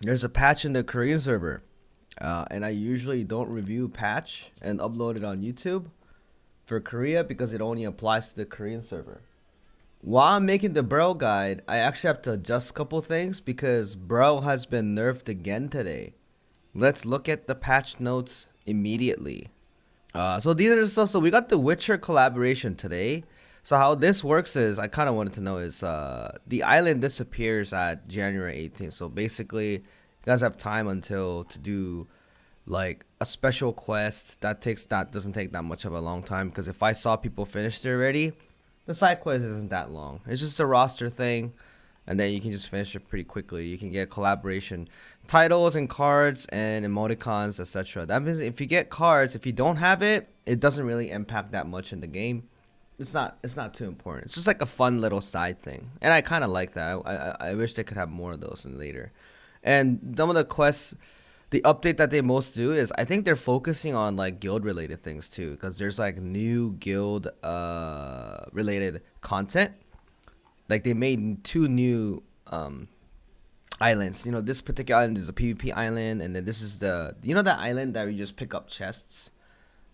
There's a patch in the Korean server, and I usually don't review patch and upload it on YouTube for Korea because it only applies to the Korean server. While I'm making the Brel guide, I actually have to adjust a couple things because Brel has been nerfed again today. Let's look at the patch notes immediately. So these are the stuff. So we got the Witcher collaboration today. So how this works is, I kind of wanted to know is, the island disappears at January 18th. So basically, you guys have time until to do like a special quest that doesn't take that much of a long time. Because if I saw people finish it already, the side quest isn't that long. It's just a roster thing, and then you can just finish it pretty quickly. You can get collaboration titles and cards and emoticons, etc. That means if you get cards, if you don't have it, it doesn't really impact that much in the game. It's not too important. It's just like a fun little side thing, and I kind of like that. I wish they could have more of those in later. And some of the quests, the update that they most do is, I think they're focusing on like guild related things too, because there's like new guild related content. Like they made two new islands. You know, this particular island is a PvP island, and then this is the, you know, that island that we just pick up chests,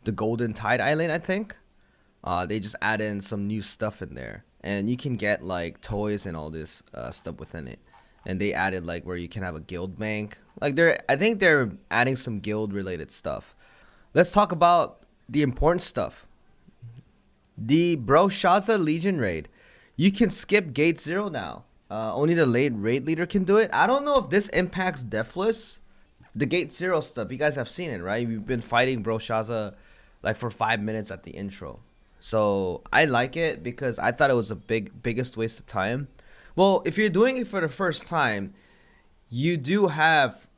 the Golden Tide Island, I think. They just add in some new stuff in there, and you can get like toys and all this stuff within it. And they added like where you can have a guild bank. Like I think they're adding some guild related stuff. Let's talk about the important stuff. The Broshaza Legion raid. You can skip gate 0 now. Only the late raid leader can do it. I don't know if this impacts Deathless. The gate 0 stuff, you guys have seen it, right? We've been fighting Broshaza like for 5 minutes at the intro. So I like it because I thought it was a biggest waste of time. Well, if you're doing it for the first time, you do have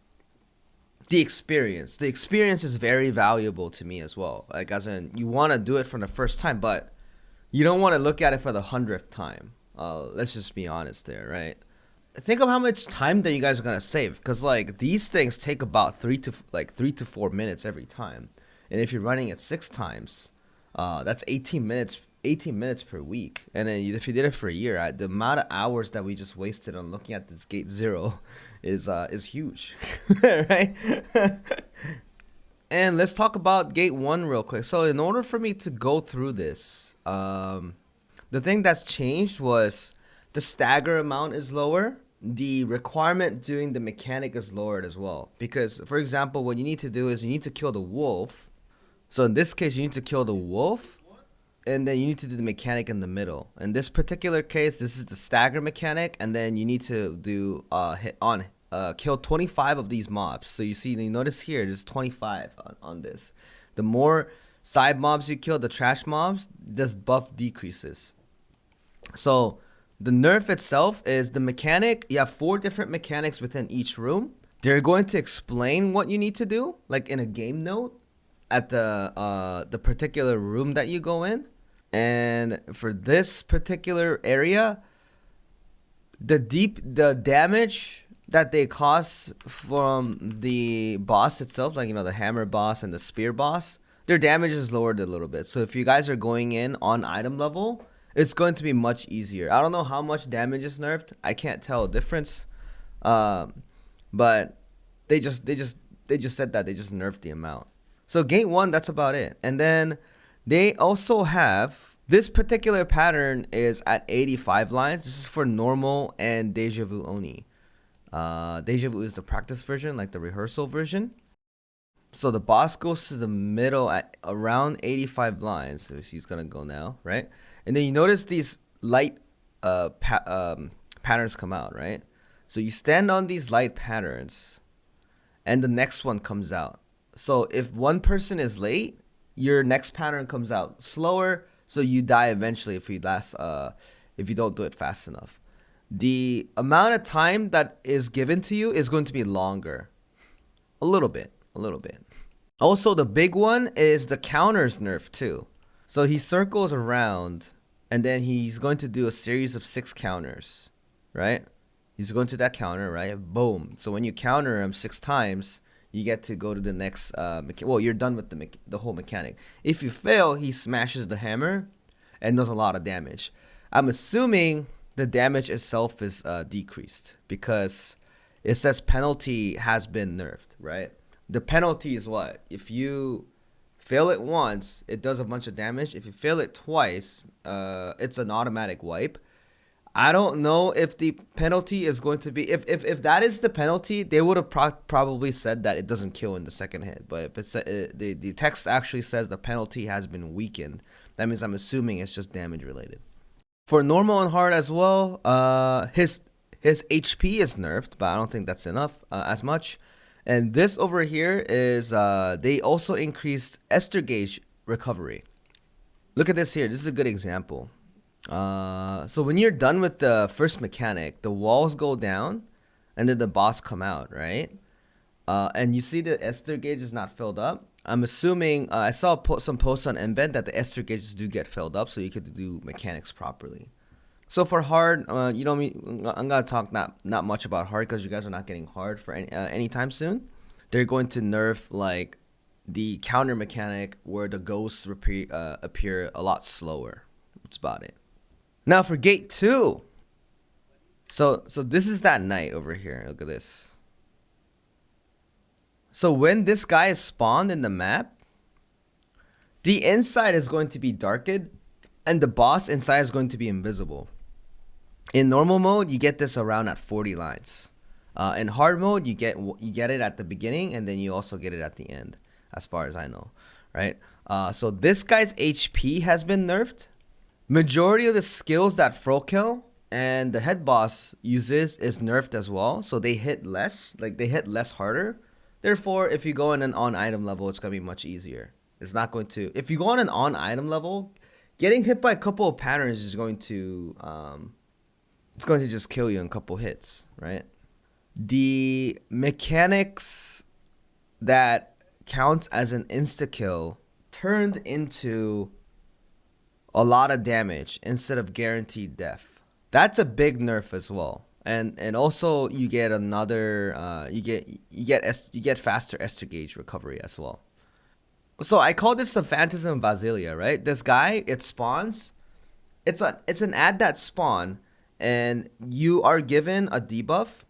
the experience. The experience is very valuable to me as well. Like, as in, you want to do it for the first time, but you don't want to look at it for the 100th time. Let's just be honest there, right? Think of how much time that you guys are gonna save, because like these things take about 3 to 4 minutes every time, and if you're running it 6 times, that's 18 minutes. 18 minutes per week, and then if you did it for a year, the amount of hours that we just wasted on looking at this gate 0 is huge. Right? And let's talk about gate 1 real quick. So in order for me to go through this, the thing that's changed was the stagger amount is lower. The requirement doing the mechanic is lowered as well, because for example, what you need to do is you need to kill the wolf. So in this case, you need to kill the wolf, and then you need to do the mechanic in the middle. In this particular case, this is the stagger mechanic, and then you need to do kill 25 of these mobs. So you notice here, there's 25 on this. The more side mobs you kill, the trash mobs, this buff decreases. So the nerf itself is the mechanic. You have 4 different mechanics within each room. They're going to explain what you need to do, like in a game note, at the particular room that you go in. And for this particular area, the damage that they cause from the boss itself, like, you know, the hammer boss and the spear boss, their damage is lowered a little bit. So if you guys are going in on item level, it's going to be much easier. I don't know how much damage is nerfed. I can't tell a difference. But they just said that they just nerfed the amount. So gate 1, that's about it. And then they also have this particular pattern is at 85 lines. This is for normal and Deja Vu only. Deja Vu is the practice version, like the rehearsal version. So the boss goes to the middle at around 85 lines. So she's gonna go now, right? And then you notice these light patterns come out, right? So you stand on these light patterns, and the next one comes out. So if one person is late, your next pattern comes out slower, so you die eventually if you don't do it fast enough. The amount of time that is given to you is going to be longer. A little bit. Also, the big one is the counters nerf too. So he circles around, and then he's going to do a series of 6 counters, right? He's going to that counter, right? Boom. So when you counter him 6 times, you get to go to the next well, you're done with the whole mechanic. If you fail, he smashes the hammer and does a lot of damage. I'm assuming the damage itself is decreased, because it says penalty has been nerfed, right? The penalty is what? If you fail it once, it does a bunch of damage. If you fail it twice, it's an automatic wipe. I don't know if the penalty is going to be, if that is the penalty, they would have probably said that it doesn't kill in the second hit. But if it's the text actually says the penalty has been weakened, that means I'm assuming it's just damage related. For normal and hard as well, his HP is nerfed, but I don't think that's enough as much. And this over here is they also increased Ester gauge recovery. Look at this here. This is a good example. So when you're done with the first mechanic, the walls go down and then the boss come out, right? And you see the Ester gauge is not filled up. I'm assuming I saw some posts on Embed that the Ester gauges do get filled up, so you could do mechanics properly. So for hard, you know me, I'm gonna talk not much about hard because you guys are not getting hard for anytime soon. They're going to nerf like the counter mechanic where the ghosts appear a lot slower. That's about it. Now for gate 2. So this is that night over here. Look at this. So when this guy is spawned in the map, the inside is going to be darkened and the boss inside is going to be invisible. In normal mode, you get this around at 40 lines. In hard mode, you get it at the beginning and then you also get it at the end, as far as I know, right? So this guy's HP has been nerfed. Majority of the skills that Frokill and the head boss uses is nerfed as well, so they hit less, like they hit less harder. Therefore, if you go on an on item level, it's gonna be much easier. It's not going to, if you go on an on item level, getting hit by a couple of patterns is going to it's going to just kill you in a couple hits, right? The mechanics that counts as an insta kill turned into a lot of damage instead of guaranteed death. That's a big nerf as well. And also you get another you get faster Ester gauge recovery as well. So I call this the Phantasm of Basilia, right? This guy, it spawns. It's an ad that spawn, and you are given a debuff,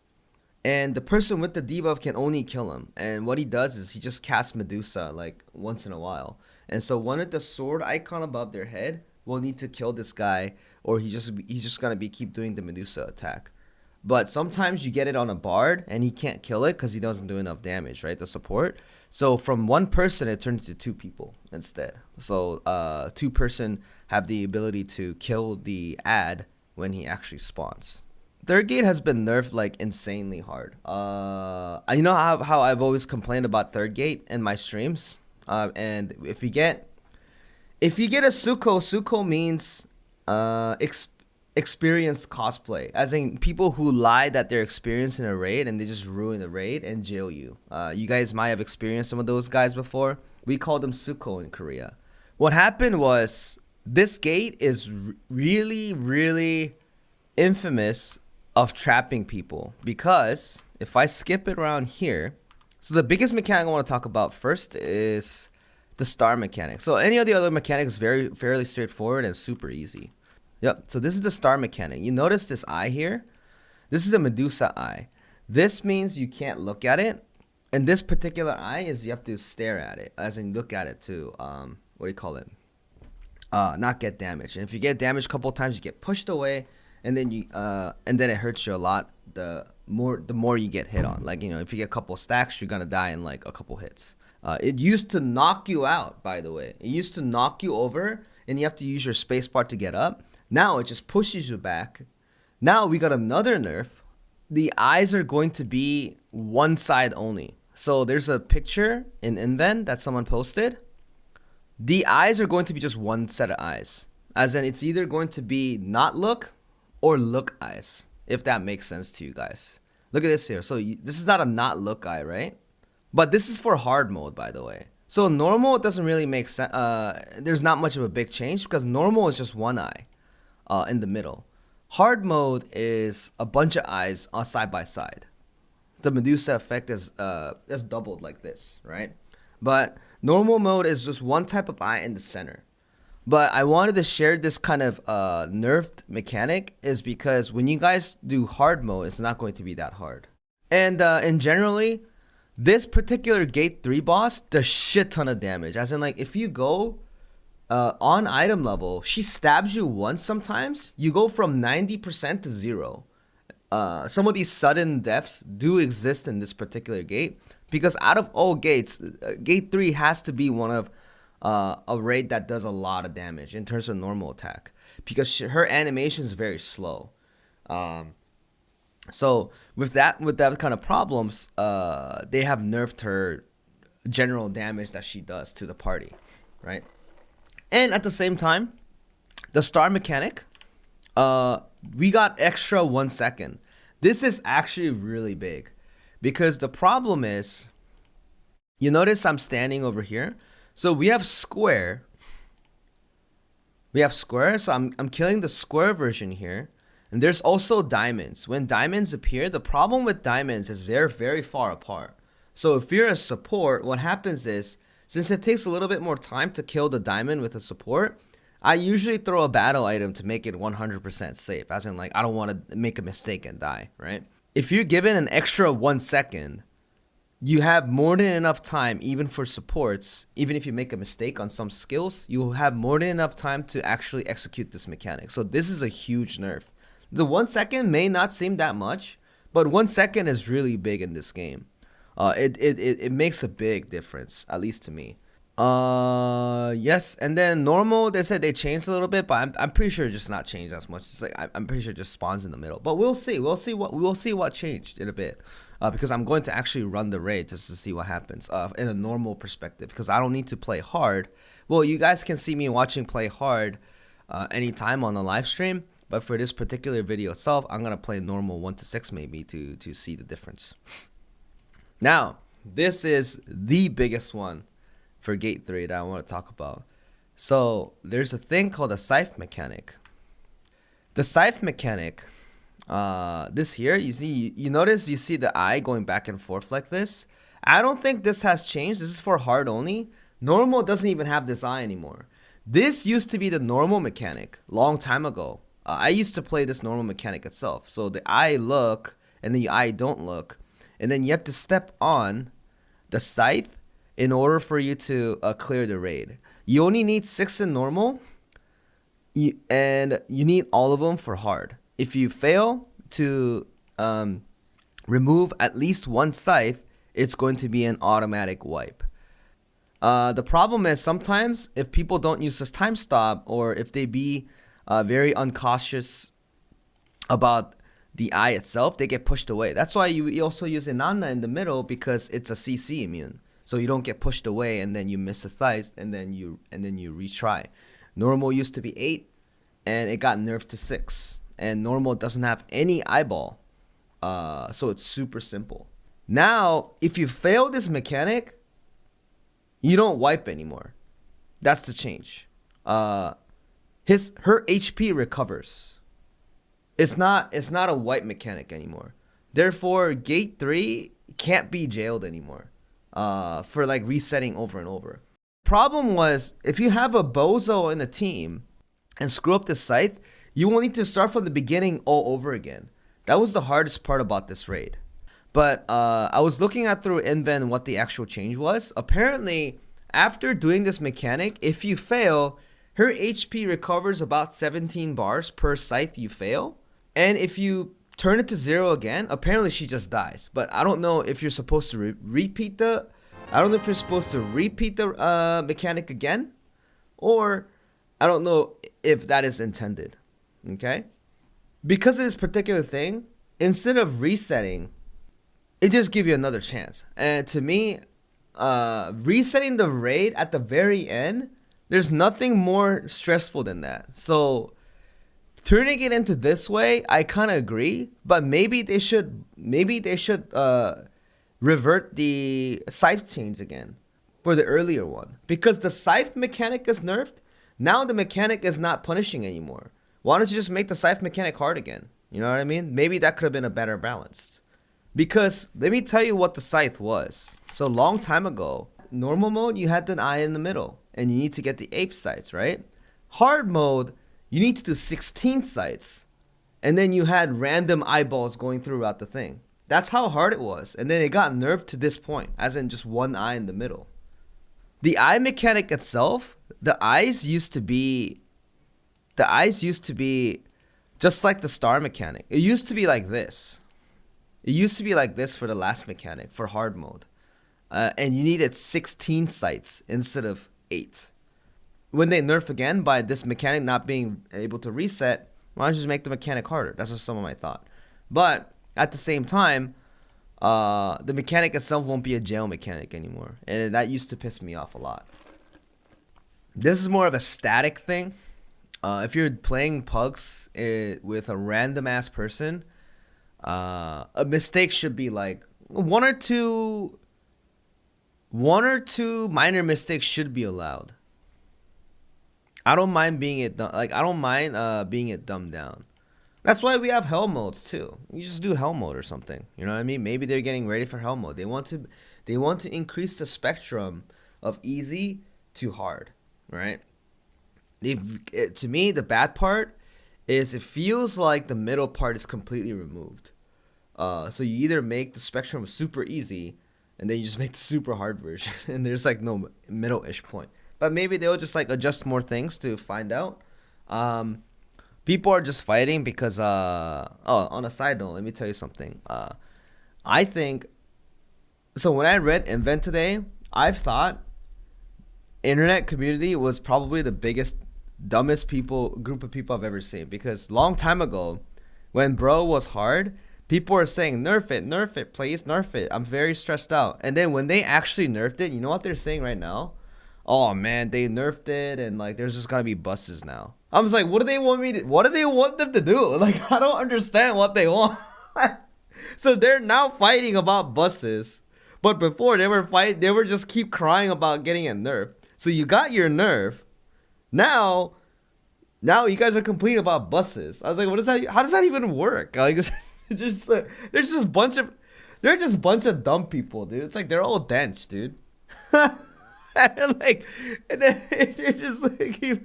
and the person with the debuff can only kill him. And what he does is he just casts Medusa like once in a while. And so one with the sword icon above their head will need to kill this guy, or he's just gonna keep doing the Medusa attack. But sometimes you get it on a bard and he can't kill it because he doesn't do enough damage, right? The support. So from one person it turns into two people instead. So two person have the ability to kill the ad when he actually spawns. Third gate has been nerfed like insanely hard. You know how I've always complained about third gate in my streams. And if you get a Suko means experienced cosplay, as in people who lie that they're experienced in a raid and they just ruin the raid and jail you. You guys might have experienced some of those guys before. We call them Suko in Korea. What happened was this gate is really infamous of trapping people, because if I skip it around here, so the biggest mechanic I want to talk about first is the star mechanic. So any of the other mechanics is fairly straightforward and super easy. Yep, so this is the star mechanic. You notice this eye here? This is a Medusa eye. This means you can't look at it. And this particular eye is you have to stare at it, as in look at it to, what do you call it? Not get damaged. And if you get damaged a couple times, you get pushed away, and then it hurts you a lot the more you get hit on. Like, you know, if you get a couple stacks, you're gonna die in like a couple hits. It used to knock you out, by the way. It used to knock you over, and you have to use your spacebar to get up. Now it just pushes you back. Now we got another nerf. The eyes are going to be one side only. So there's a picture in Inven that someone posted. The eyes are going to be just one set of eyes. As in, it's either going to be not look or look eyes, if that makes sense to you guys. Look at this here. So this is not a not look eye, right? But this is for hard mode, by the way. So normal, it doesn't really make sense. There's not much of a big change because normal is just one eye in the middle. Hard mode is a bunch of eyes side by side. The Medusa effect is doubled like this, right? But normal mode is just one type of eye in the center. But I wanted to share this kind of nerfed mechanic is because when you guys do hard mode, it's not going to be that hard. And generally, this particular gate 3 boss does shit ton of damage. As in, like, if you go on item level, she stabs you once sometimes, you go from 90% to 0. Some of these sudden deaths do exist in this particular gate, because out of all gates, gate 3 has to be one of a raid that does a lot of damage in terms of normal attack, because her animation is very slow. So with that kind of problems, they have nerfed her general damage that she does to the party, right? And at the same time, the star mechanic, we got extra 1 second. This is actually really big, because the problem is, you notice I'm standing over here. So we have square. So I'm killing the square version here. And there's also diamonds. When diamonds appear, the problem with diamonds is they're very far apart. So if you're a support, what happens is, since it takes a little bit more time to kill the diamond with a support, I usually throw a battle item to make it 100% safe. As in, like, I don't want to make a mistake and die, right? If you're given an extra 1 second, you have more than enough time, even for supports. Even if you make a mistake on some skills, you'll have more than enough time to actually execute this mechanic. So this is a huge nerf. The 1 second may not seem that much, but 1 second is really big in this game. It makes a big difference, at least to me. Yes, and then normal, they said they changed a little bit, but I'm pretty sure it's just not changed as much. It's like I'm pretty sure it just spawns in the middle. But we'll see what changed in a bit. Because I'm going to actually run the raid just to see what happens in a normal perspective, because I don't need to play hard. Well, you guys can see me watching play hard anytime on the live stream, but for this particular video itself, I'm gonna play normal 1 to 6 maybe to see the difference. Now, this is the biggest one for gate 3 that I want to talk about. So there's a thing called a scythe mechanic. The scythe mechanic, this here, you notice you see the eye going back and forth like this. I don't think this has changed. This is for hard only. Normal doesn't even have this eye anymore. This used to be the normal mechanic long time ago. I used to play this normal mechanic itself. So the eye look and the eye don't look, and then you have to step on the scythe in order for you to clear the raid. You only need 6 in normal, and you need all of them for hard. If you fail to remove at least 1 scythe, it's going to be an automatic wipe. The problem is sometimes if people don't use this time stop, or if they be very uncautious about the eye itself, they get pushed away. That's why you also use Inanna in the middle, because it's a CC immune. So you don't get pushed away and then you miss a scythe and then you retry. Normal used to be 8 and it got nerfed to 6. And normal doesn't have any eyeball. So it's super simple. Now, if you fail this mechanic, you don't wipe anymore. That's the change. Her HP recovers. It's not a wipe mechanic anymore. Therefore, gate 3 can't be jailed anymore. For like resetting over and over. Problem was, if you have a bozo in the team and screw up the scythe, you will need to start from the beginning all over again. That was the hardest part about this raid. But I was looking at through Inven what the actual change was. Apparently, after doing this mechanic, if you fail, her HP recovers about 17 bars per scythe you fail. And if you turn it to 0 again, apparently she just dies. But I don't know if you're supposed to repeat the mechanic again, or I don't know if that is intended. Okay, because of this particular thing, instead of resetting, it just gives you another chance. And to me, resetting the raid at the very end, there's nothing more stressful than that. So turning it into this way, I kind of agree, but maybe they should revert the scythe change again for the earlier one, because the scythe mechanic is nerfed. Now the mechanic is not punishing anymore. Why don't you just make the scythe mechanic hard again? You know what I mean? Maybe that could have been a better balance. Because let me tell you what the scythe was. So long time ago, normal mode, you had the eye in the middle and you need to get the 8 scythes, right? Hard mode, you need to do 16 scythes, and then you had random eyeballs going throughout the thing. That's how hard it was. And then it got nerfed to this point, as in just one eye in the middle. The eye mechanic itself, the eyes used to be just like the star mechanic. It used to be like this. It used to be like this for the last mechanic, for hard mode. And you needed 16 sights instead of 8. When they nerf again by this mechanic not being able to reset, why don't you just make the mechanic harder? That's just some of my thought. But at the same time, the mechanic itself won't be a jail mechanic anymore. And that used to piss me off a lot. This is more of a static thing. If you're playing pugs with a random ass person, a mistake should be like one or two minor mistakes should be allowed. I don't mind being it being it dumbed down. That's why we have hell modes too. You just do hell mode or something. You know what I mean? Maybe they're getting ready for hell mode. They want to increase the spectrum of easy to hard, right? To me, the bad part is it feels like the middle part is completely removed. So you either make the spectrum super easy, and then you just make the super hard version, and there's like no middle-ish point. But maybe they'll just like adjust more things to find out. People are just fighting because on a side note, let me tell you something. I think so. When I read Invent today, I've thought internet community was probably the biggest, dumbest group of people I've ever seen, because long time ago when bro was hard, people were saying nerf it, please nerf it, I'm very stressed out. And then when they actually nerfed it, you know what they're saying right now? Oh man, they nerfed it, and like there's just gonna be buses now. I was like, what do they want them to do? Like, I don't understand what they want. So they're now fighting about buses, but before they were just keep crying about getting a nerf. So you got your nerf. Now you guys are complaining about buses. I was like, what is that? How does that even work? Like, there's just a bunch of dumb people, dude. It's like they're all dense, dude. and then it's just like,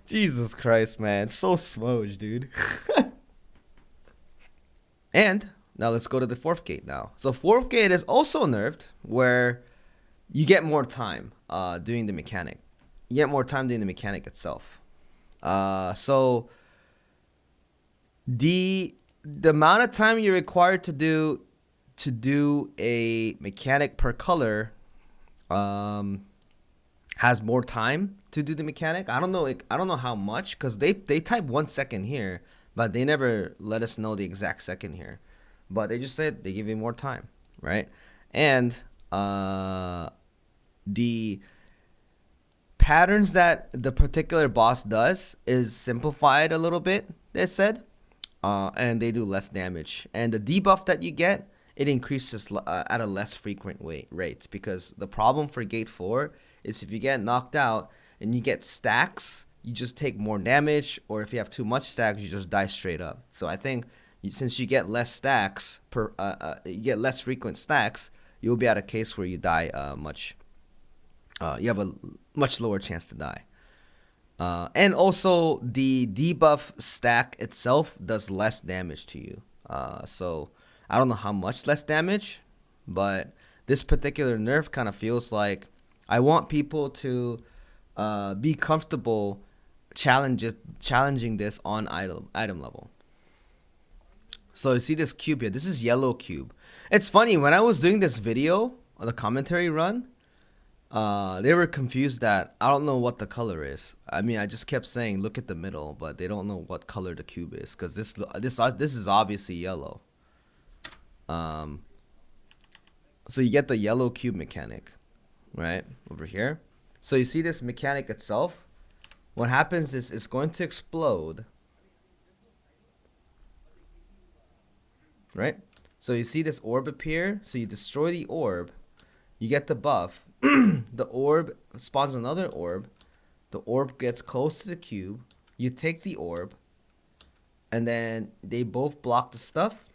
Jesus Christ, man, so smudge, dude. And now let's go to the fourth gate now. So fourth gate is also nerfed, where you get more time doing the mechanic. You get more time doing the mechanic itself. So the amount of time you're required to do a mechanic per color has more time to do the mechanic. I don't know how much, because they type 1 second here, but they never let us know the exact second here. But they just said they give you more time, right? And the patterns that the particular boss does is simplified a little bit, they said, and they do less damage. And the debuff that you get, it increases at a less frequent rate, because the problem for Gate 4 is if you get knocked out and you get stacks, you just take more damage, or if you have too much stacks, you just die straight up. So I think since you get less stacks you get less frequent stacks, you'll be at a case where you die you have a much lower chance to die. And also the debuff stack itself does less damage to you. So I don't know how much less damage, but this particular nerf kind of feels like I want people to be comfortable challenging this on item level. So you see this cube here. This is yellow cube. It's funny, when I was doing this video, the commentary run, they were confused that I don't know what the color is. I mean, I just kept saying look at the middle, but they don't know what color the cube is, because this is obviously yellow. So you get the yellow cube mechanic right over here. So you see this mechanic itself, what happens is it's going to explode, right? So you see this orb appear, so you destroy the orb, you get the buff. The orb spawns another orb, the orb gets close to the cube, you take the orb, and then they both block the stuff,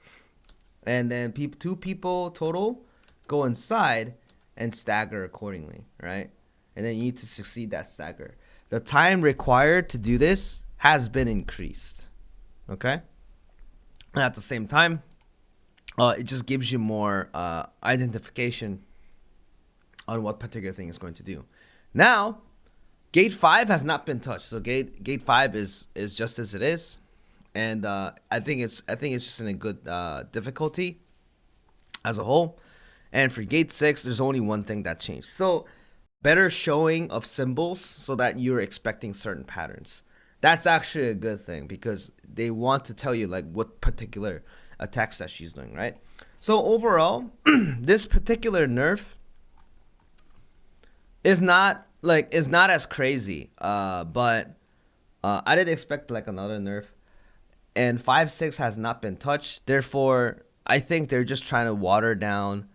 and then two people total go inside and stagger accordingly, right? And then you need to succeed that stagger. The time required to do this has been increased, okay? And at the same time, it just gives you more identification on what particular thing is going to do. Now, gate 5 has not been touched, so gate 5 is just as it is, and I think it's just in a good difficulty as a whole. And for gate 6, there's only one thing that changed. So better showing of symbols so that you're expecting certain patterns. That's actually a good thing because they want to tell you like what particular attacks that she's doing, right? So overall, this particular nerf is not as crazy, but I didn't expect like another nerf, and 5-6 has not been touched. Therefore, I think they're just trying to water down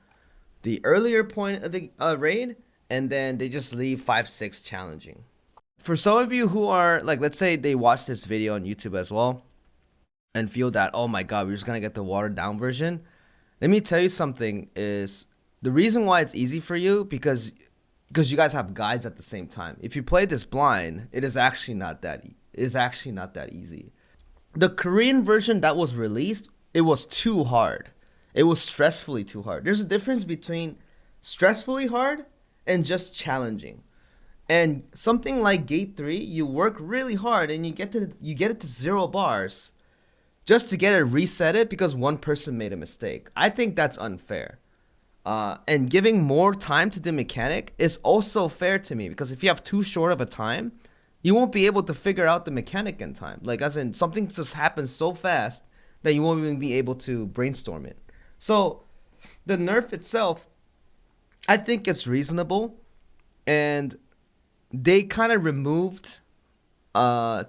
the earlier point of the raid, and then they just leave 5-6 challenging. For some of you who are like, let's say they watch this video on YouTube as well and feel that, oh my god, we're just gonna get the watered down version. Let me tell you something, is the reason why it's easy for you because you guys have guides at the same time. If you play this blind, it is actually not that easy. The Korean version that was released, it was too hard. It was stressfully too hard. There's a difference between stressfully hard and just challenging. And something like gate 3, you work really hard and you get it to 0 bars just to get it reset because one person made a mistake. I think that's unfair. And giving more time to the mechanic is also fair to me, because if you have too short of a time, you won't be able to figure out the mechanic in time. Like, as in, something just happens so fast that you won't even be able to brainstorm it. So the nerf itself, I think it's reasonable, and they kind of removed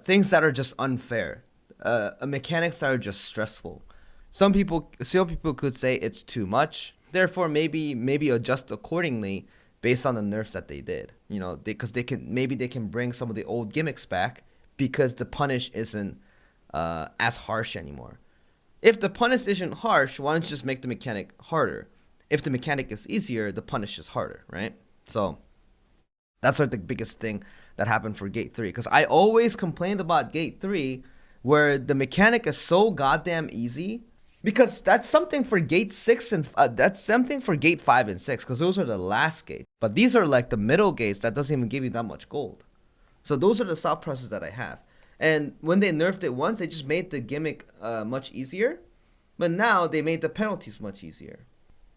things that are just unfair, mechanics that are just stressful. Some people could say it's too much. Therefore, maybe adjust accordingly based on the nerfs that they did. You know, because they can bring some of the old gimmicks back because the punish isn't as harsh anymore. If the punish isn't harsh, why don't you just make the mechanic harder? If the mechanic is easier, the punish is harder, right? So that's like the biggest thing that happened for gate 3. Because I always complained about gate 3 where the mechanic is so goddamn easy. Because that's something for gate 6 and that's something for gate 5 and 6, because those are the last gates. But these are like the middle gates that doesn't even give you that much gold. So those are the thought process that I have. And when they nerfed it once, they just made the gimmick much easier. But now they made the penalties much easier.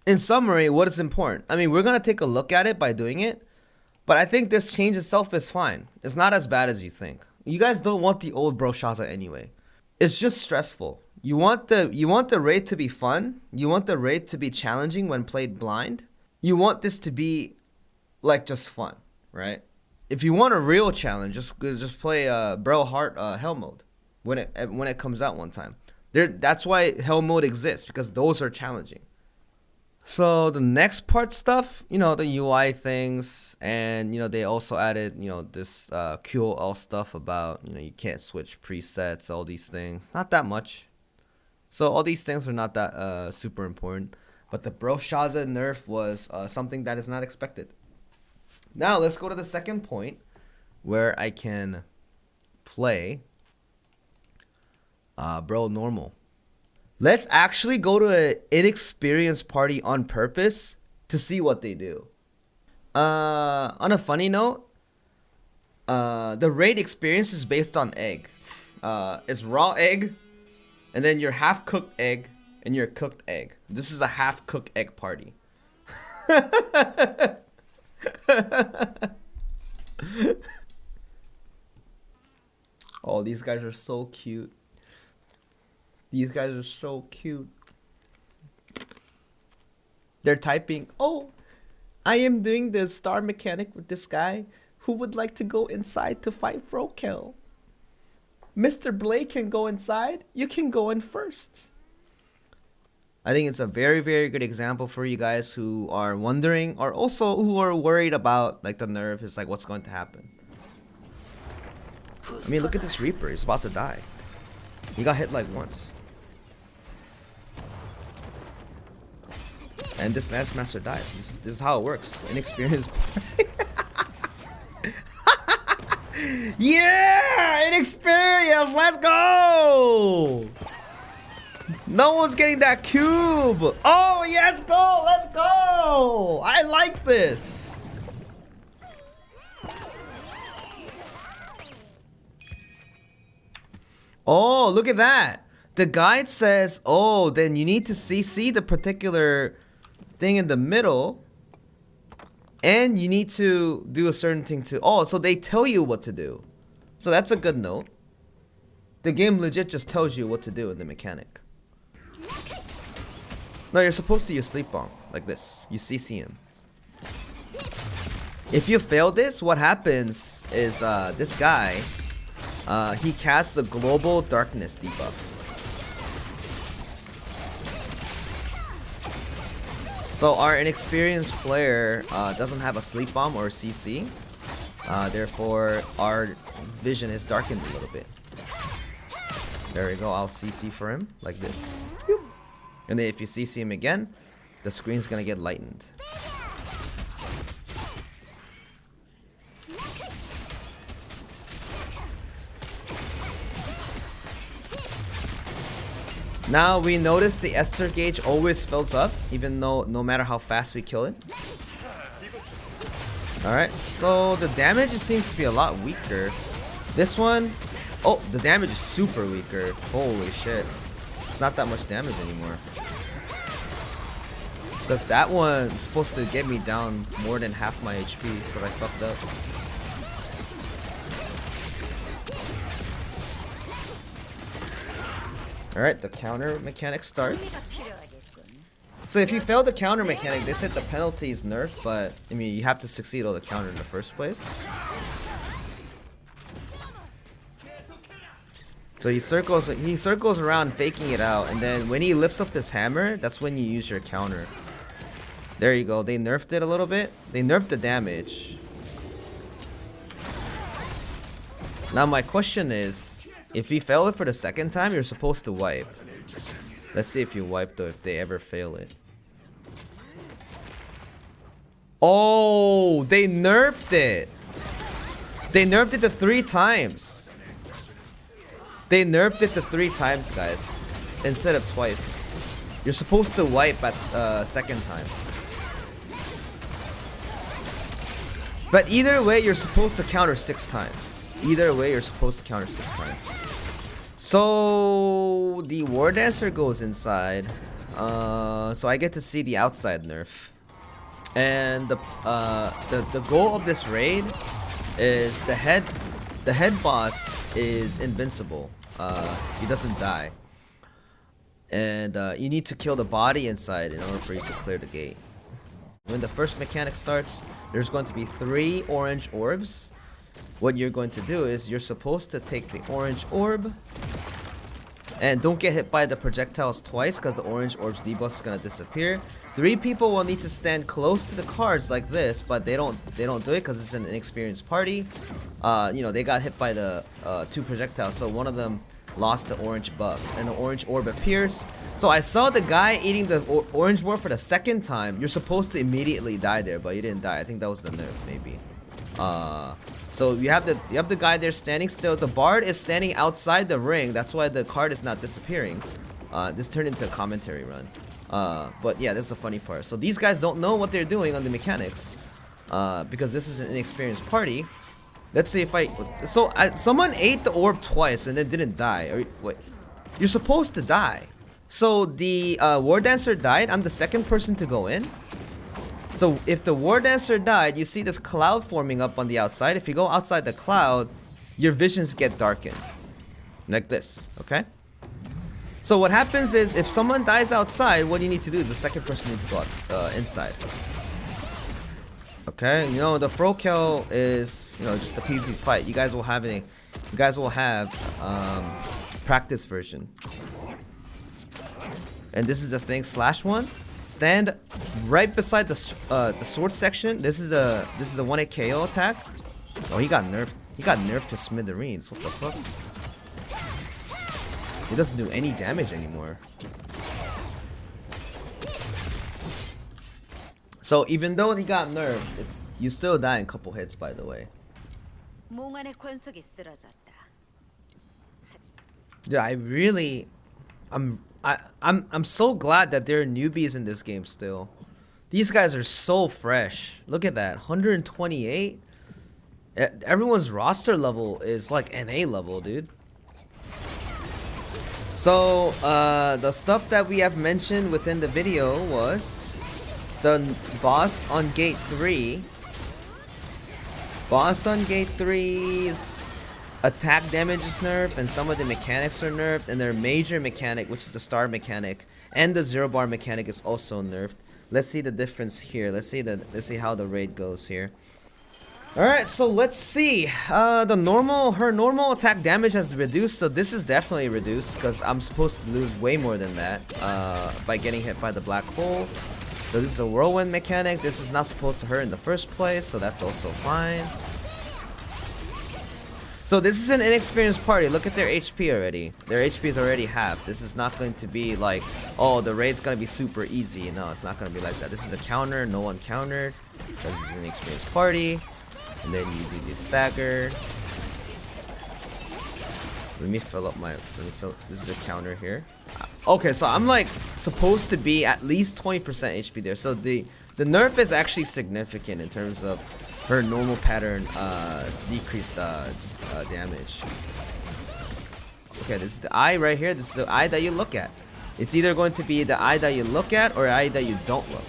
In summary, what is important? I mean, we're going to take a look at it by doing it. But I think this change itself is fine. It's not as bad as you think. You guys don't want the old Bro Shaza anyway. It's just stressful. You want the raid to be fun. You want the raid to be challenging when played blind. You want this to be like just fun, right? If you want a real challenge, just play Brel Heart Hell mode when it comes out one time. That's why Hell mode exists, because those are challenging. So the next part stuff, you know, the UI things, and you know they also added, you know, this QOL stuff about, you know, you can't switch presets, all these things. Not that much. So all these things are not that super important. But the Bro Shaza nerf was something that is not expected. Now let's go to the second point where I can play Bro Normal. Let's actually go to an inexperienced party on purpose to see what they do. On a funny note, the raid experience is based on egg. It's raw egg, and then your half-cooked egg, and your cooked egg. This is a half-cooked egg party. Oh, these guys are so cute. These guys are so cute. They're typing, oh, I am doing the star mechanic with this guy who would like to go inside to fight Brokill. Mr. Blake can go inside. You can go in first. I think it's a very, very good example for you guys who are wondering, or also who are worried about like the nerf is like what's going to happen. I mean, look at this Reaper. He's about to die. He got hit like once. And this last master died. This is how it works. Inexperienced. Yeah! Inexperienced! Let's go! No one's getting that cube. Oh, yes, go. Let's go. I like this. Oh, look at that. The guide says, oh, then you need to CC the particular thing in the middle. And you need to do a certain thing too. Oh, so they tell you what to do. So that's a good note. The game legit just tells you what to do in the mechanic. No, you're supposed to use sleep bomb like this. You CC him. If you fail this, what happens is this guy, he casts a global darkness debuff. So our inexperienced player doesn't have a sleep bomb or a CC. Therefore, our vision is darkened a little bit. There we go. I'll CC for him like this. And then if you CC him again, the screen's gonna get lightened. Now we notice the Esther gauge always fills up, even though no matter how fast we kill it. Alright, so the damage seems to be a lot weaker. This one, oh, the damage is super weaker. Holy shit. It's not that much damage anymore. Because that one's supposed to get me down more than half my HP, but I fucked up. Alright, the counter mechanic starts. So if you fail the counter mechanic, they said the penalty is nerfed, but I mean you have to succeed on the counter in the first place. So he circles around faking it out, and then when he lifts up his hammer, that's when you use your counter. There you go, they nerfed it a little bit. They nerfed the damage. Now my question is, if you fail it for the second time, you're supposed to wipe. Let's see if you wipe though, if they ever fail it. Oh, they nerfed it. They nerfed it to 3 times. They nerfed it to 3 times, guys, instead of twice. You're supposed to wipe at second time. But either way, you're supposed to counter 6 times. Either way, you're supposed to counter 6 times. So the War Dancer goes inside. So I get to see the outside nerf. And the goal of this raid is the head boss is invincible. He doesn't die. And you need to kill the body inside in order for you to clear the gate. When the first mechanic starts, there's going to be 3 orange orbs. What you're going to do is you're supposed to take the orange orb and don't get hit by the projectiles twice, because the orange orb's debuff is gonna disappear. 3 people will need to stand close to the cards like this, but they don't do it because it's an inexperienced party. You know, they got hit by the 2 projectiles, so one of them lost the orange buff and the orange orb appears. So I saw the guy eating the orange orb for the second time. You're supposed to immediately die there, but you didn't die. I think that was the nerf, maybe. So you have the guy there standing still. The bard is standing outside the ring. That's why the card is not disappearing. This turned into a commentary run. But yeah, this is the funny part. So these guys don't know what they're doing on the mechanics, because this is an inexperienced party. Let's see if someone ate the orb twice and then didn't die. Or wait, you're supposed to die. So the War Dancer died. I'm the second person to go in. So if the War Dancer died, you see this cloud forming up on the outside. If you go outside the cloud, your visions get darkened. Like this, okay? So what happens is, if someone dies outside, what you need to do is the second person needs to go inside. Okay, you know, the Fro kill is, you know, just a PvP fight. You guys will have practice version. And this is the thing, /1. Stand right beside the sword section. This is a 1-hit KO attack. Oh, he got nerfed. He got nerfed to smithereens. What the fuck? He doesn't do any damage anymore. So even though he got nerfed, you still die in a couple hits, by the way. Yeah, I'm so glad that there are newbies in this game still. These guys are so fresh. Look at that, 128. Everyone's roster level is like NA level, dude. So the stuff that we have mentioned within the video was the boss on gate 3. Boss on gate 3's attack damage is nerfed, and some of the mechanics are nerfed, and their major mechanic, which is the star mechanic, and the 0 bar mechanic is also nerfed. Let's see the difference here. Let's see how the raid goes here. Alright, so let's see. Her normal attack damage has reduced, so this is definitely reduced because I'm supposed to lose way more than that by getting hit by the black hole. So this is a whirlwind mechanic. This is not supposed to hurt in the first place, so that's also fine. So this is an inexperienced party. Look at their HP already. Their HP is already half. This is not going to be like, oh, the raid's gonna be super easy. No, it's not gonna be like that. This is a counter. No one countered because this is an inexperienced party. And then you do the stagger. Let me fill up my. This is a counter here. Okay, so I'm like supposed to be at least 20% HP there. So the nerf is actually significant in terms of her normal pattern decreased damage. Okay, this is the eye right here. This is the eye that you look at. It's either going to be the eye that you look at or eye that you don't look.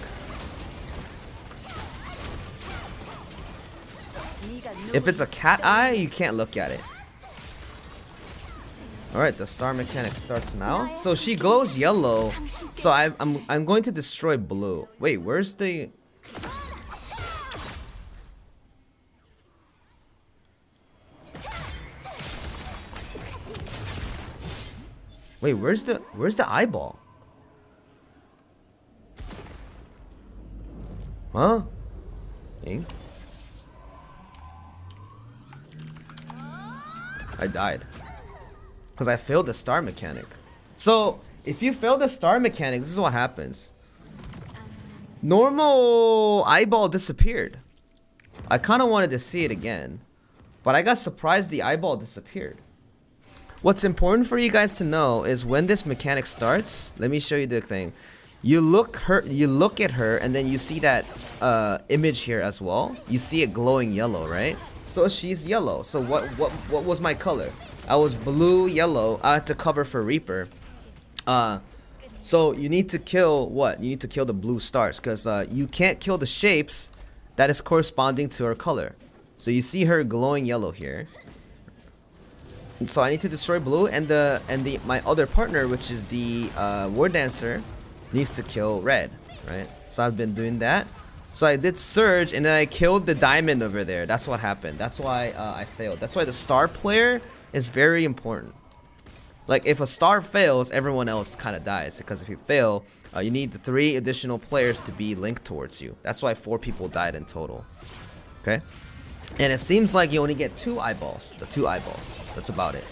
If it's a cat eye, you can't look at it. Alright, the star mechanic starts now. So she glows yellow. So I'm going to destroy blue. Wait, where's the... Wait, where's the eyeball? Huh? Dang. I died because I failed the star mechanic. So if you fail the star mechanic, this is what happens. Normal eyeball disappeared. I kind of wanted to see it again, but I got surprised the eyeball disappeared. What's important for you guys to know is when this mechanic starts, let me show you the thing. You look at her and then you see that image here as well. You see it glowing yellow, right? So she's yellow. So what was my color? I was blue, yellow. I had to cover for Reaper. So you need to kill what? You need to kill the blue stars because you can't kill the shapes that is corresponding to her color. So you see her glowing yellow here. And so I need to destroy blue, and my other partner, which is the war dancer, needs to kill red, right? So I've been doing that. So I did surge, and then I killed the diamond over there. That's what happened. That's why I failed. That's why the star player is very important. Like if a star fails, everyone else kind of dies, because if you fail, you need the 3 additional players to be linked towards you. That's why 4 people died in total. Okay? And it seems like you only get 2 eyeballs. The 2 eyeballs. That's about it.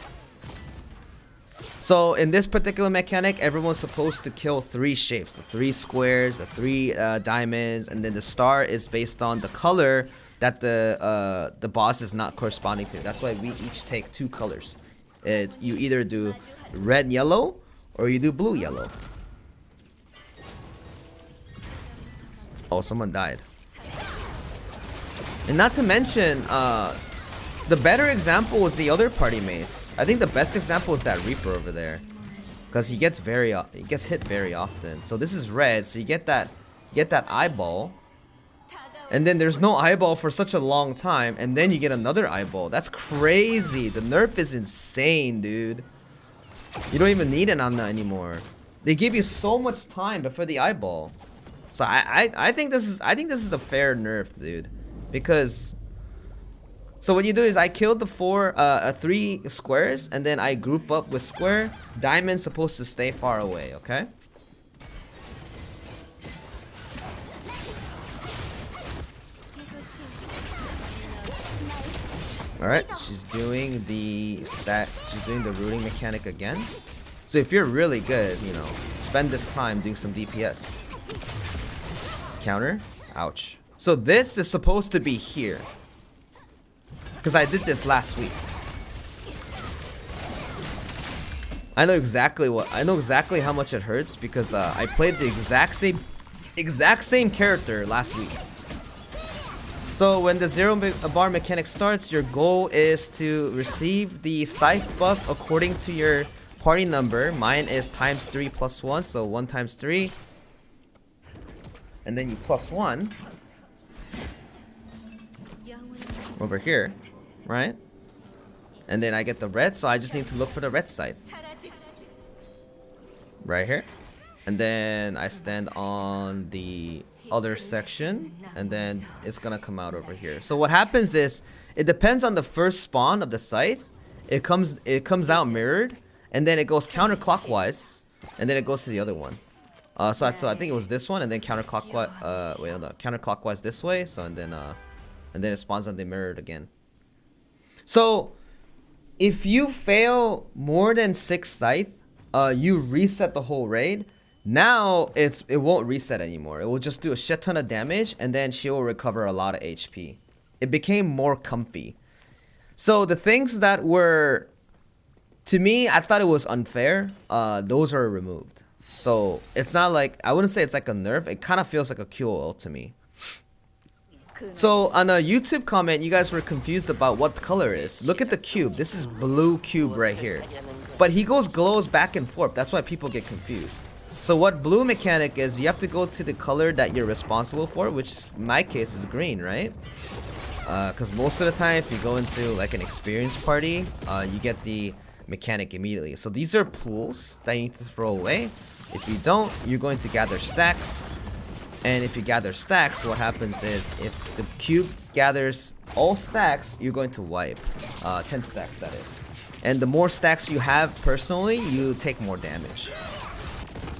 So in this particular mechanic, everyone's supposed to kill 3 shapes. The 3 squares, the 3 diamonds, and then the star is based on the color that the boss is not corresponding to. That's why we each take 2 colors. You either do red yellow or you do blue yellow. Oh, someone died. And not to mention, the better example was the other party mates. I think the best example is that Reaper over there, because he gets hit very often. So this is red, so you get that eyeball, and then there's no eyeball for such a long time, and then you get another eyeball. That's crazy. The nerf is insane, dude. You don't even need an Anna anymore. They give you so much time before the eyeball. So I think this is a fair nerf, dude. Because so what you do is I killed the 3 squares, and then I group up with square. Diamond's supposed to stay far away, okay? Alright, she's doing the rooting mechanic again. So if you're really good, you know, spend this time doing some DPS. Counter. Ouch. So this is supposed to be here, because I did this last week. I know exactly how much it hurts because I played the exact same character last week. So when the zero bar mechanic starts, your goal is to receive the scythe buff according to your party number. Mine is ×3 + 1, so 1 × 3. And then you +1 over here, right? And then I get the red, so I just need to look for the red scythe. Right here. And then I stand on the other section, and then it's gonna come out over here. So what happens is, it depends on the first spawn of the scythe. It comes out mirrored, and then it goes counterclockwise, and then it goes to the other one. So I think it was this one, and then counterclockwise. Counterclockwise this way. So and then it spawns on the mirrored again. So if you fail more than 6 scythe, you reset the whole raid. Now it won't reset anymore. It will just do a shit ton of damage, and then she will recover a lot of HP. It became more comfy. So the things that were, to me, I thought it was unfair, those are removed. So it's not like, I wouldn't say it's like a nerf. It kind of feels like a QOL to me. So on a YouTube comment, you guys were confused about what the color is. Look at the cube. This is blue cube right here. But he glows back and forth. That's why people get confused. So what blue mechanic is, you have to go to the color that you're responsible for, which in my case is green, right? Because most of the time, if you go into like an experienced party, you get the mechanic immediately. So these are pools that you need to throw away. If you don't, you're going to gather stacks. And if you gather stacks, what happens is, if the cube gathers all stacks, you're going to wipe. 10 stacks, that is. And the more stacks you have personally, you take more damage.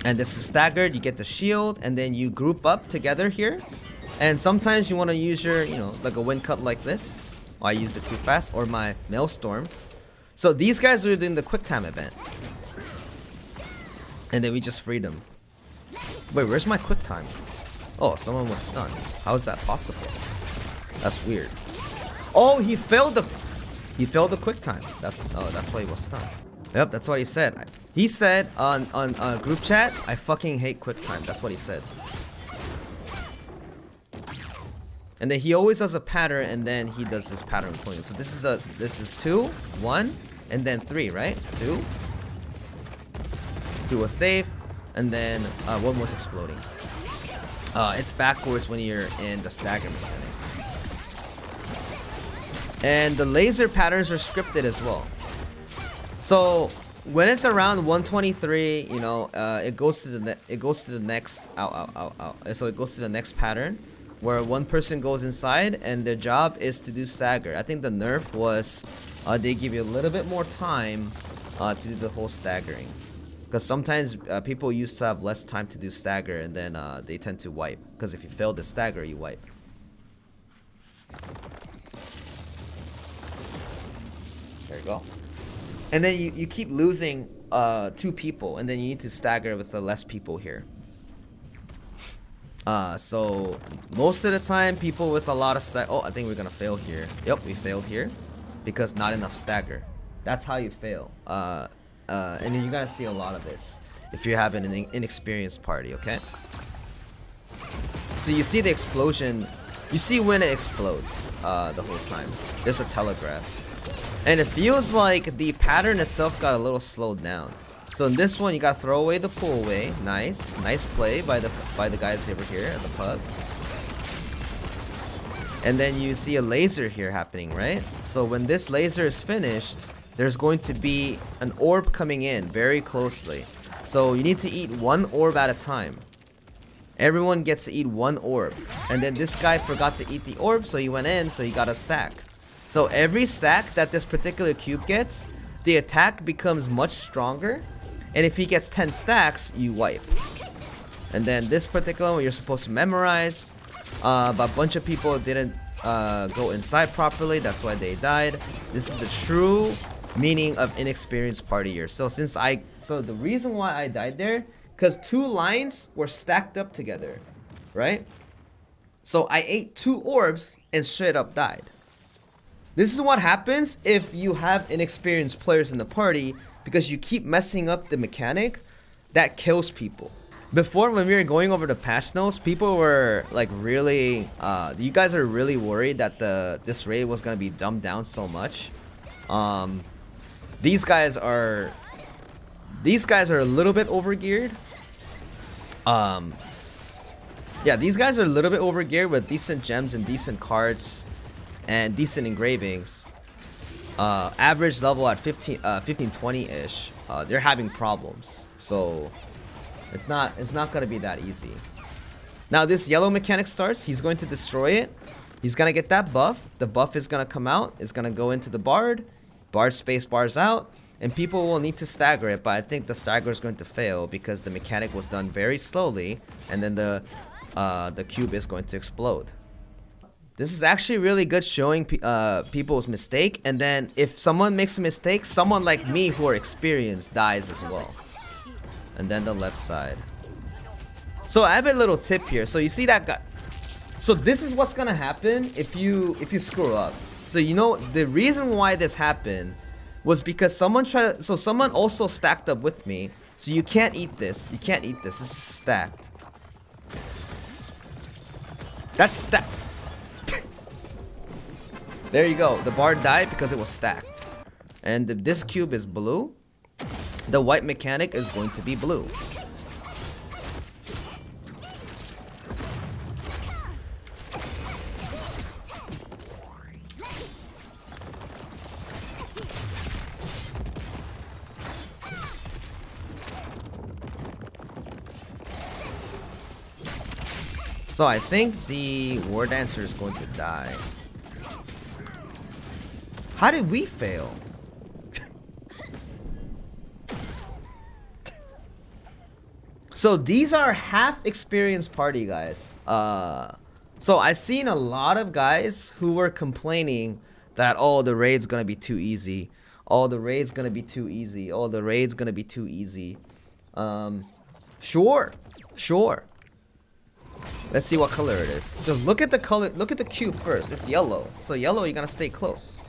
And this is staggered, you get the shield, and then you group up together here. And sometimes you want to use your, like a wind cut like this. Oh, I used it too fast. Or my maelstrom. So these guys are doing the quick time event. And then we just freed them. Wait, where's my quick time? Oh, someone was stunned. How is that possible? That's weird. Oh, he failed the quick time. That's why he was stunned. Yep, that's what he said. He said on group chat, I fucking hate quick time. That's what he said. And then he always does a pattern, and then he does this pattern point. So this is 2, 1, and then 3, right? 2. 2 was safe, and then 1 was exploding. It's backwards when you're in the stagger mechanic. And the laser patterns are scripted as well. So when it's around 123, it goes to the next So it goes to the next pattern, where one person goes inside and their job is to do stagger. I think the nerf was they give you a little bit more time to do the whole staggering. Because sometimes people used to have less time to do stagger, and then they tend to wipe. Because if you fail the stagger, you wipe. There you go. And then you keep losing 2 people, and then you need to stagger with the less people here. So most of the time, people with a lot of oh, I think we're gonna fail here. Yep, we failed here because not enough stagger. That's how you fail. And you're gonna see a lot of this if you're having an inexperienced party, okay? So you see the explosion, you see when it explodes the whole time. There's a telegraph. And it feels like the pattern itself got a little slowed down. So in this one, you gotta throw away the pull away. Nice play by the guys over here at the pub. And then you see a laser here happening, right? So when this laser is finished, there's going to be an orb coming in very closely. So you need to eat 1 orb at a time. Everyone gets to eat 1 orb. And then this guy forgot to eat the orb, so he went in, so he got a stack. So every stack that this particular cube gets, the attack becomes much stronger. And if he gets 10 stacks, you wipe. And then this particular one you're supposed to memorize. But a bunch of people didn't go inside properly. That's why they died. This is the true meaning of inexperienced partier. So the reason why I died there, because 2 lines were stacked up together, right? So I ate 2 orbs and straight up died. This is what happens if you have inexperienced players in the party, because you keep messing up the mechanic that kills people. Before, when we were going over the patch notes, people were like really you guys are really worried that this raid was gonna be dumbed down so much. These guys are a little bit overgeared. Yeah, these guys are a little bit overgeared with decent gems and decent cards and decent engravings. Average level at 1520 ish. They're having problems, so it's not gonna be that easy. Now this yellow mechanic starts, he's going to destroy it. He's gonna get that buff. The buff is gonna come out. It's gonna go into the bard. Bard space bars out, and people will need to stagger it. But I think the stagger is going to fail because the mechanic was done very slowly, and then the cube is going to explode. This is actually really good, showing people's mistake, and then if someone makes a mistake, someone like me who are experienced dies as well. And then the left side. So I have a little tip here. So you see that guy. So this is what's gonna happen if you screw up. So you know the reason why this happened was because someone also stacked up with me. So you can't eat this. You can't eat this. This is stacked. That's stacked. There you go. The bard died because it was stacked. And if this cube is blue, the white mechanic is going to be blue. So I think the War Dancer is going to die. How did we fail? So these are half experienced party guys. So I've seen a lot of guys who were complaining that, oh, the raid's gonna be too easy. Oh, the raid's gonna be too easy. Oh, the raid's gonna be too easy. Sure. Let's see what color it is. Just look at the color. Look at the cube first. It's yellow. So yellow, you're gonna stay close.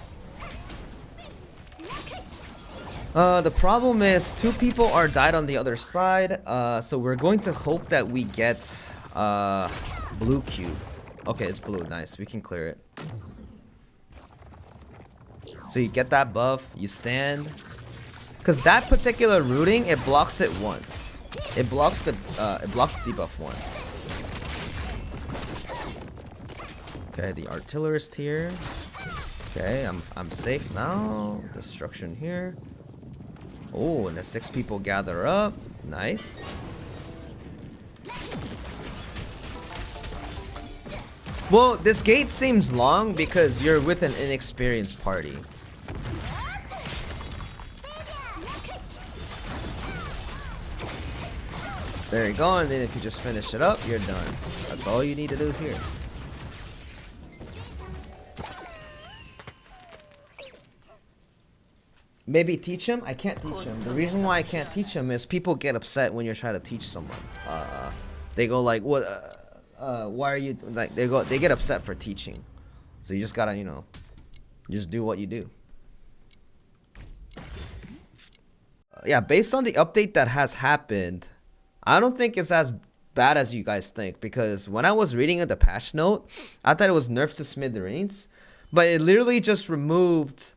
The problem is 2 people are died on the other side. So we're going to hope that we get blue cube. Okay, it's blue. Nice. We can clear it. So you get that buff. You stand. Because that particular rooting, it blocks it once. It blocks the debuff once. Okay, the artillerist here. Okay, I'm safe now. Destruction here. Oh, and the 6 people gather up. Nice. Well, this gate seems long because you're with an inexperienced party. There you go, and then if you just finish it up, you're done. That's all you need to do here. Maybe teach him? I can't teach him. The reason why I can't teach him is people get upset when you're trying to teach someone. They go like, "What? Why are you like?" They get upset for teaching. So you just gotta, just do what you do. Yeah, based on the update that has happened, I don't think it's as bad as you guys think, because when I was reading the patch note, I thought it was nerfed to smithereens, but it literally just removed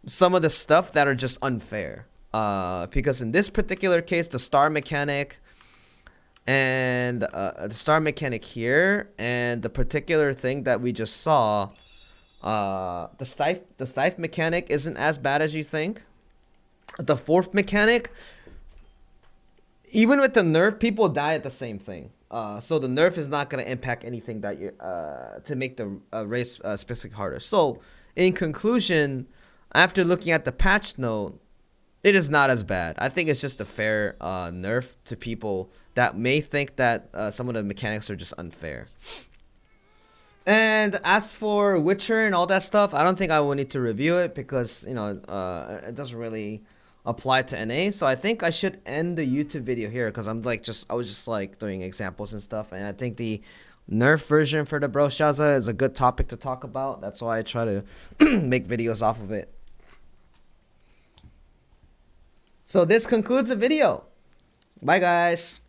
some of the stuff that are just unfair. Because in this particular case, the star mechanic and the star mechanic here and the particular thing that we just saw, the scythe mechanic isn't as bad as you think. The 4th mechanic, even with the nerf, people die at the same thing. So the nerf is not going to impact anything that you to make the race specific harder. So in conclusion, after looking at the patch note, it is not as bad. I think it's just a fair nerf to people that may think that some of the mechanics are just unfair. And as for Witcher and all that stuff, I don't think I will need to review it because, it doesn't really apply to NA. So I think I should end the YouTube video here because I was just doing examples and stuff. And I think the nerf version for the Broshaza is a good topic to talk about. That's why I try to make videos off of it. So this concludes the video. Bye, guys.